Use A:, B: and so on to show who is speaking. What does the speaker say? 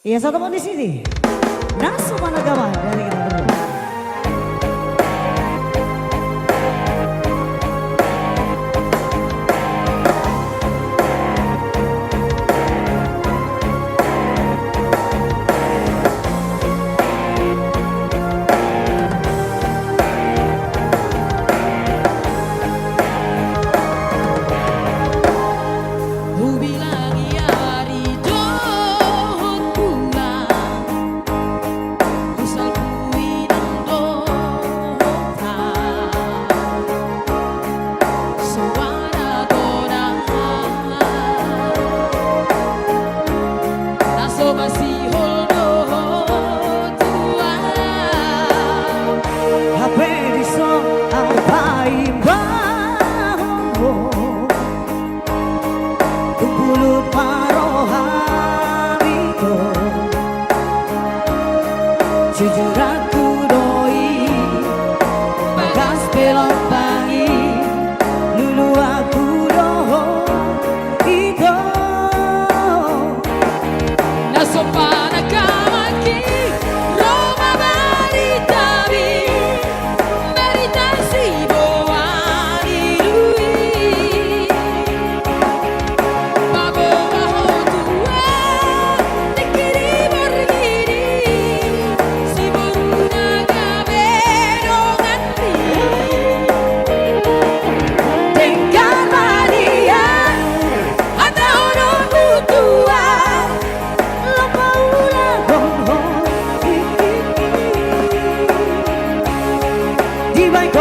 A: Iya, satu mau di sini. Nasu Managawa dari kita berdua. Jujur aku doi bagas belok pangi lulu aku doho itu
B: naso para kamaki Roma maritabi meritasi boani lui babo baho tua nekiri borgiri si boruna gavero ngantri
A: tinggal Maria ada orang tua lupa ulang di baik